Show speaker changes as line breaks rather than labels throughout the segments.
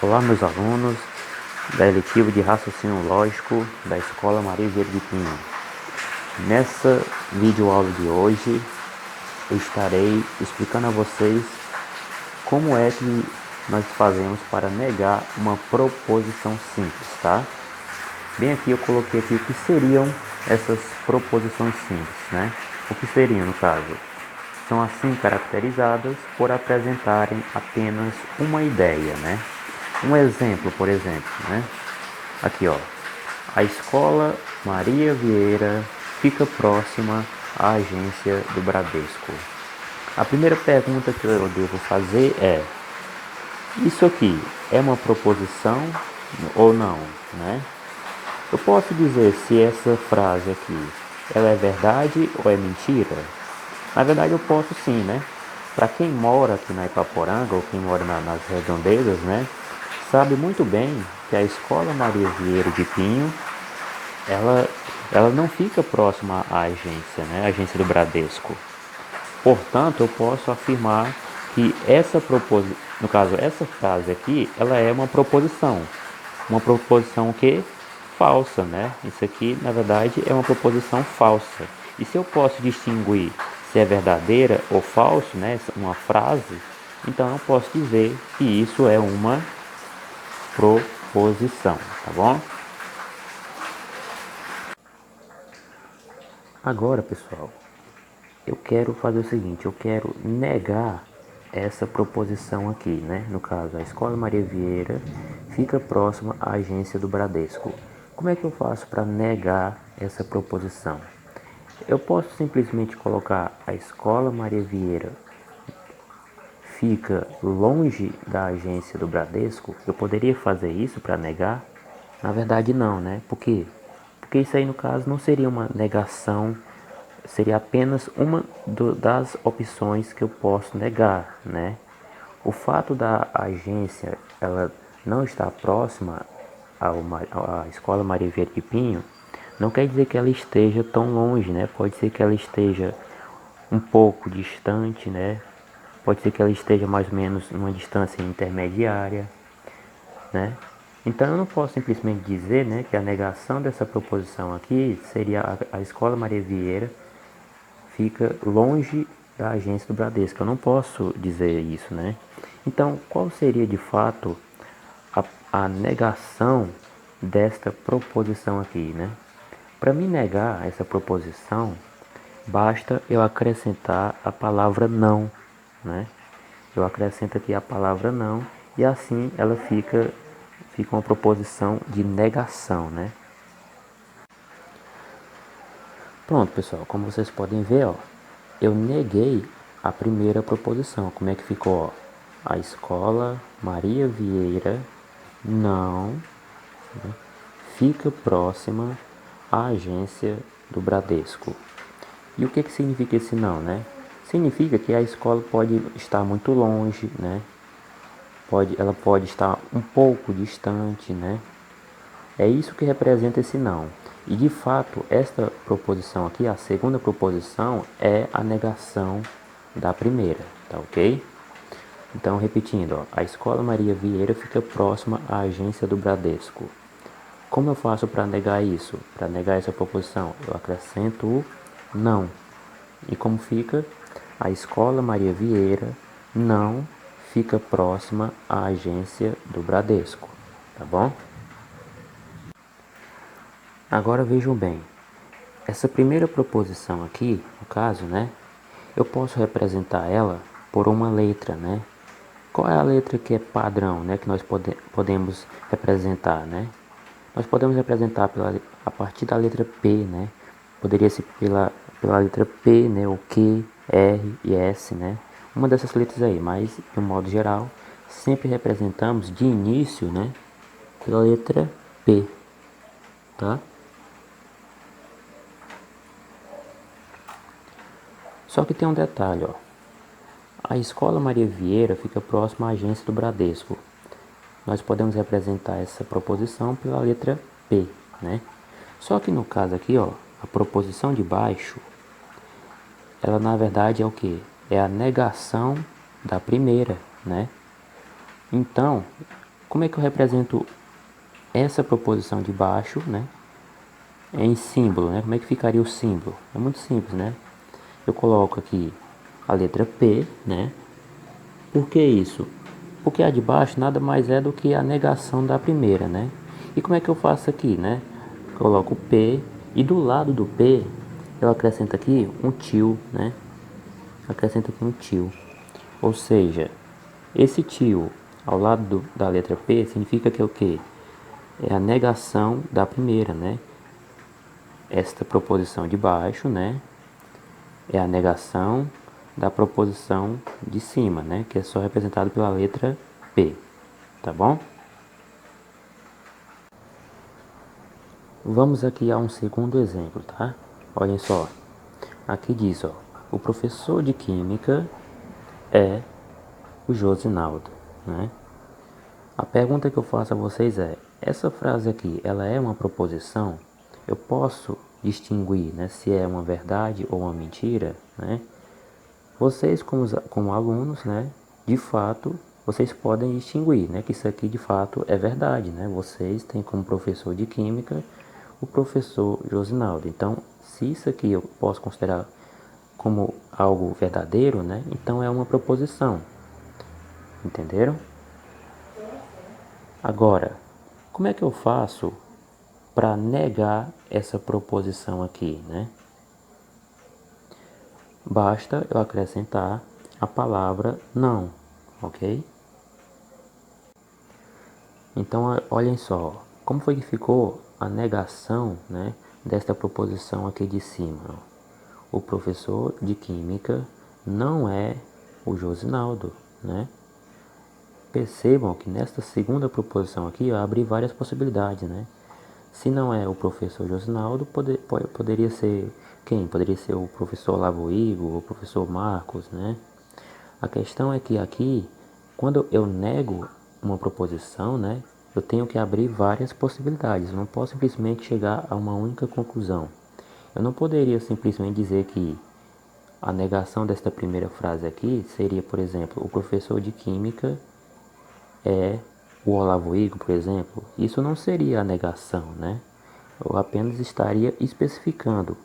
Olá, meus alunos da eletiva de raciocínio lógico da Escola Maria Vieira de Pinho. Nessa videoaula de hoje, eu estarei explicando a vocês como é que nós fazemos para negar uma proposição simples, tá? Bem aqui eu coloquei aqui o que seriam essas proposições simples, né? O que seriam, no caso? São assim caracterizadas por apresentarem apenas uma ideia, né? Um exemplo, por exemplo, né? Aqui, ó. A escola Maria Vieira fica próxima à agência do Bradesco. A primeira pergunta que eu devo fazer é: isso aqui é uma proposição ou não, né? Eu posso dizer se essa frase aqui ela é verdade ou é mentira? Na verdade eu posso sim, né? Para quem mora aqui na Ipaporanga ou quem mora nas redondezas, né? Sabe muito bem que a Escola Maria Vieira de Pinho, ela não fica próxima à agência, né? A agência do Bradesco. Portanto, eu posso afirmar que essa proposição, no caso, essa frase aqui, ela é uma proposição. Uma proposição que falsa, né? Isso aqui, na verdade, é uma proposição falsa. E se eu posso distinguir se é verdadeira ou falso, né? Uma frase, então eu posso dizer que isso é uma proposição, tá bom? Agora, pessoal, eu quero fazer o seguinte, eu quero negar essa proposição aqui, né? No caso, a Escola Maria Vieira fica próxima à agência do Bradesco. Como é que eu faço para negar essa proposição? Eu posso simplesmente colocar a Escola Maria Vieira fica longe da agência do Bradesco? Eu poderia fazer isso para negar? Na verdade não, né? Por quê? Porque isso aí no caso não seria uma negação, seria apenas uma das opções que eu posso negar, né? O fato da agência ela não estar próxima à Escola Maria Vieira de Pinho não quer dizer que ela esteja tão longe, né? Pode ser que ela esteja um pouco distante, né? Pode ser que ela esteja mais ou menos numa distância intermediária, né? Então eu não posso simplesmente dizer, né, que a negação dessa proposição aqui seria a Escola Maria Vieira fica longe da agência do Bradesco. Eu não posso dizer isso, né? Então, qual seria de fato a negação desta proposição aqui, né? Para me negar essa proposição, basta eu acrescentar a palavra não, né? Eu acrescento aqui a palavra não e assim ela fica uma proposição de negação, né? Pronto, pessoal, como vocês podem ver, ó, eu neguei a primeira proposição. Como é que ficou? Ó? A Escola Maria Vieira não, né, fica próxima à agência do Bradesco. E o que significa esse não, né? Significa que a escola pode estar muito longe, né? Ela pode estar um pouco distante, né? É isso que representa esse não. E de fato, esta proposição aqui, a segunda proposição, é a negação da primeira, tá ok? Então, repetindo, ó, a Escola Maria Vieira fica próxima à agência do Bradesco. Como eu faço para negar isso? Para negar essa proposição, eu acrescento o não. E como fica? A Escola Maria Vieira não fica próxima à agência do Bradesco, tá bom? Agora vejam bem, essa primeira proposição aqui, no caso, né, eu posso representar ela por uma letra, né? Qual é a letra que é padrão, né, que nós podemos representar, né? Nós podemos representar a partir da letra P, né? Poderia ser pela letra P, né, o Q, R e S, né? Uma dessas letras aí, mas de um modo geral, sempre representamos de início, né, pela letra P, tá? Só que tem um detalhe, ó. A Escola Maria Vieira fica próxima à agência do Bradesco. Nós podemos representar essa proposição pela letra P, né? Só que no caso aqui, ó, a proposição de baixo, ela na verdade é o que? É a negação da primeira, né? Então, como é que eu represento essa proposição de baixo, né? Em símbolo, né? Como é que ficaria o símbolo? É muito simples, né? Eu coloco aqui a letra P, né? Por que isso? Porque a de baixo nada mais é do que a negação da primeira, né? E como é que eu faço aqui, né? Coloco P e do lado do P eu acrescento aqui um tio, né? Acrescento aqui um tio. Ou seja, esse tio ao lado da letra P significa que é o quê? É a negação da primeira, né? Esta proposição de baixo, né? É a negação da proposição de cima, né? Que é só representado pela letra P, tá bom? Vamos aqui a um segundo exemplo, tá? Olhem só. Aqui diz, ó, o professor de química é o Josinaldo, né? A pergunta que eu faço a vocês é: essa frase aqui, ela é uma proposição? Eu posso distinguir, né, se é uma verdade ou uma mentira, né? Vocês como alunos, né, de fato, vocês podem distinguir, né, que isso aqui de fato é verdade, né? Vocês têm como professor de química o professor Josinaldo. Então, se isso aqui eu posso considerar como algo verdadeiro, né? Então é uma proposição. Entenderam? Agora, como é que eu faço para negar essa proposição aqui, né? Basta eu acrescentar a palavra não, ok? Então, olhem só, como foi que ficou a negação, né, desta proposição aqui de cima? O professor de química não é o Josinaldo, né? Percebam que nesta segunda proposição aqui eu abri várias possibilidades, né? Se não é o professor Josinaldo, poderia ser quem? Poderia ser o professor Lavoigo, o professor Marcos, né? A questão é que aqui, quando eu nego uma proposição, né, eu tenho que abrir várias possibilidades. Eu não posso simplesmente chegar a uma única conclusão. Eu não poderia simplesmente dizer que a negação desta primeira frase aqui seria, por exemplo, o professor de química é o Olavo Igo, por exemplo. Isso não seria a negação, né? Eu apenas estaria especificando.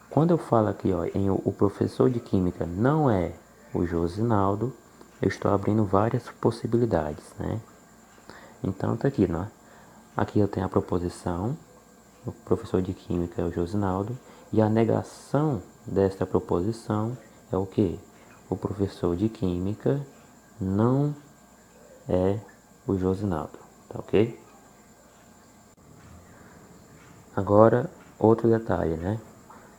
Quando eu falo aqui, ó, em o professor de química não é o Josinaldo, eu estou abrindo várias possibilidades, né? Então tá aqui, né? Aqui eu tenho a proposição, o professor de química é o Josinaldo, e a negação desta proposição é o que? O professor de química não é o Josinaldo, tá ok? Agora, outro detalhe, né?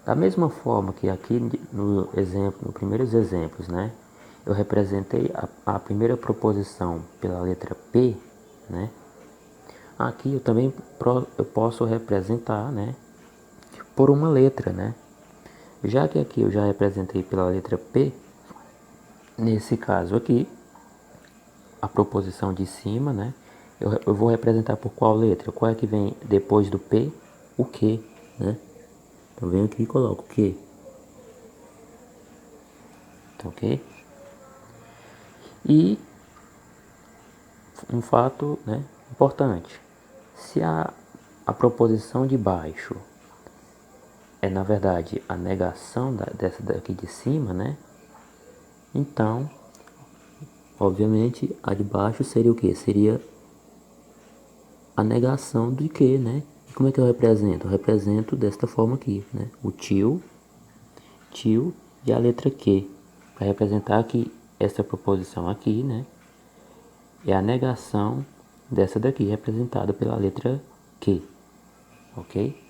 Da mesma forma que aqui no exemplo, nos primeiros exemplos, né? Eu representei a primeira proposição pela letra P, né? Aqui eu também eu posso representar, né? Por uma letra, né? Já que aqui eu já representei pela letra P, nesse caso aqui, a proposição de cima, né? Eu vou representar por qual letra? Qual é que vem depois do P? O que, né? Então venho aqui e coloco o que. Tá ok? E um fato, né, importante. Se a proposição de baixo é, na verdade, a negação dessa daqui de cima, né? Então, obviamente, a de baixo seria o que? Seria a negação de que, né? E como é que eu represento? Eu represento desta forma aqui, né? O tio e a letra Q. Para representar que essa proposição aqui, né? É a negação dessa daqui, representada pela letra Q. Ok?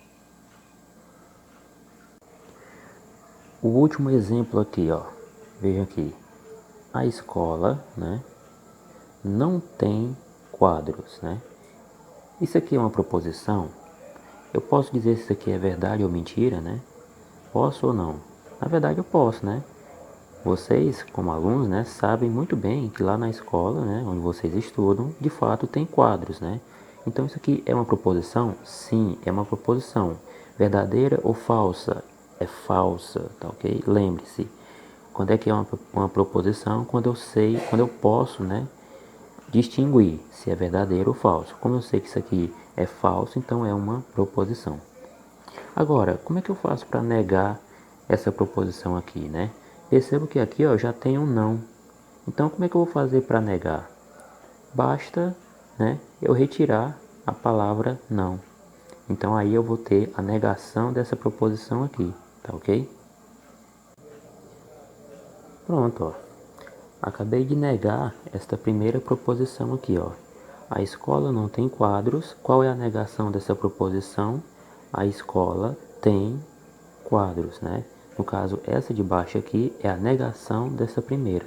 O último exemplo aqui, ó. Veja aqui. A escola, né? Não tem quadros, né? Isso aqui é uma proposição. Eu posso dizer se isso aqui é verdade ou mentira, né? Posso ou não? Na verdade eu posso, né? Vocês, como alunos, né, sabem muito bem que lá na escola, né, onde vocês estudam, de fato tem quadros, né? Então isso aqui é uma proposição? Sim, é uma proposição. Verdadeira ou falsa? É falsa, tá ok? Lembre-se, quando é que é uma proposição? Quando eu sei, quando eu posso, né, distinguir se é verdadeiro ou falso. Como eu sei que isso aqui é falso, então é uma proposição. Agora, como é que eu faço para negar essa proposição aqui, né? Percebo que aqui ó, já tem um não. Então, como é que eu vou fazer para negar? Basta, né, eu retirar a palavra não. Então, aí eu vou ter a negação dessa proposição aqui, tá ok? Pronto, ó. Acabei de negar esta primeira proposição aqui, ó. A escola não tem quadros. Qual é a negação dessa proposição? A escola tem quadros, né? No caso, essa de baixo aqui é a negação dessa primeira.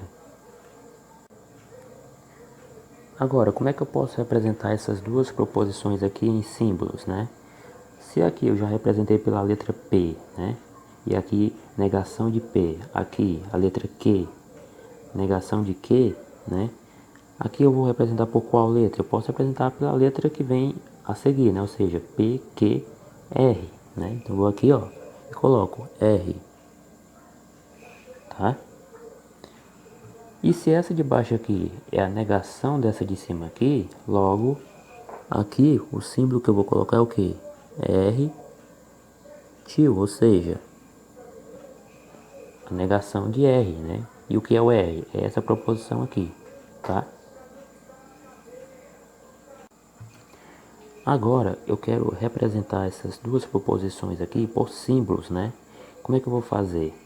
Agora, como é que eu posso representar essas duas proposições aqui em símbolos, né? Se aqui eu já representei pela letra P, né? E aqui negação de P. Aqui a letra Q, negação de Q, né? Aqui eu vou representar por qual letra? Eu posso representar pela letra que vem a seguir, né? Ou seja, P, Q, R, né? Então eu vou aqui, ó, e coloco R, tá? E se essa de baixo aqui é a negação dessa de cima aqui, logo aqui o símbolo que eu vou colocar é o que? R, tio, ou seja, a negação de R, né? E o que é o R? É essa proposição aqui, tá? Agora eu quero representar essas duas proposições aqui por símbolos, né? Como é que eu vou fazer?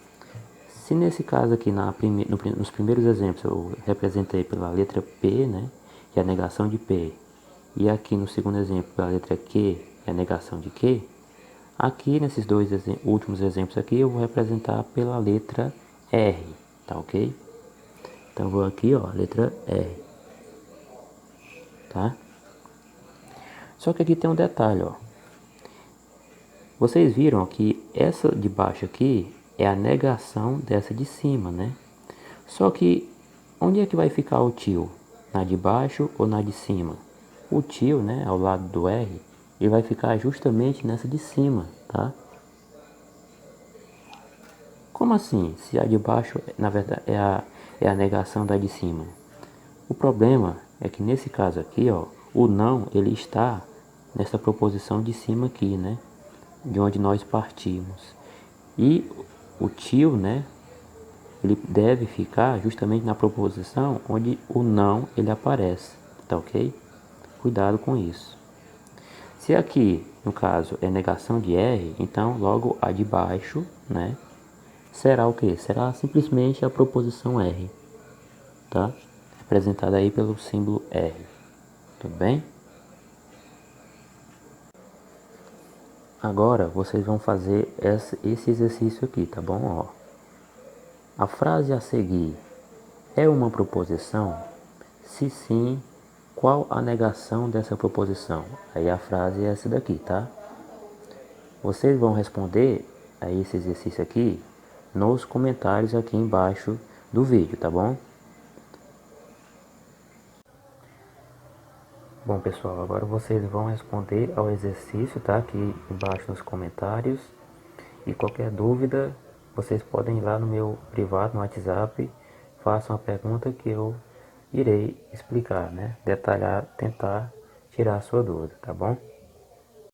Se nesse caso aqui, nos primeiros exemplos, eu representei pela letra P, né? Que é a negação de P. E aqui no segundo exemplo, pela letra Q, que é a negação de Q. Aqui nesses dois últimos exemplos aqui, eu vou representar pela letra R, tá ok? Então vou aqui, ó, letra R, tá? Só que aqui tem um detalhe, ó. Vocês viram que essa de baixo aqui é a negação dessa de cima, né? Só que onde é que vai ficar o tio? Na de baixo ou na de cima? O tio, né, ao lado do R, ele vai ficar justamente nessa de cima, tá? Como assim? Se a de baixo, na verdade, é a negação da de cima. O problema é que nesse caso aqui, ó, o não, ele está nessa proposição de cima aqui, né? De onde nós partimos. E o tio, né, ele deve ficar justamente na proposição onde o não ele aparece, tá ok? Cuidado com isso. Se aqui, no caso, é negação de R, então logo a de baixo, né, será o que? Será simplesmente a proposição R, tá? Representada aí pelo símbolo R, tudo bem? Agora vocês vão fazer esse exercício aqui, tá bom? Ó, a frase a seguir é uma proposição? Se sim, qual a negação dessa proposição? Aí a frase é essa daqui, tá? Vocês vão responder a esse exercício aqui nos comentários aqui embaixo do vídeo, tá bom? Bom, pessoal, agora vocês vão responder ao exercício, tá? Aqui embaixo nos comentários. E qualquer dúvida, vocês podem ir lá no meu privado, no WhatsApp, façam a pergunta que eu irei explicar, né? Detalhar, tentar tirar a sua dúvida, tá bom?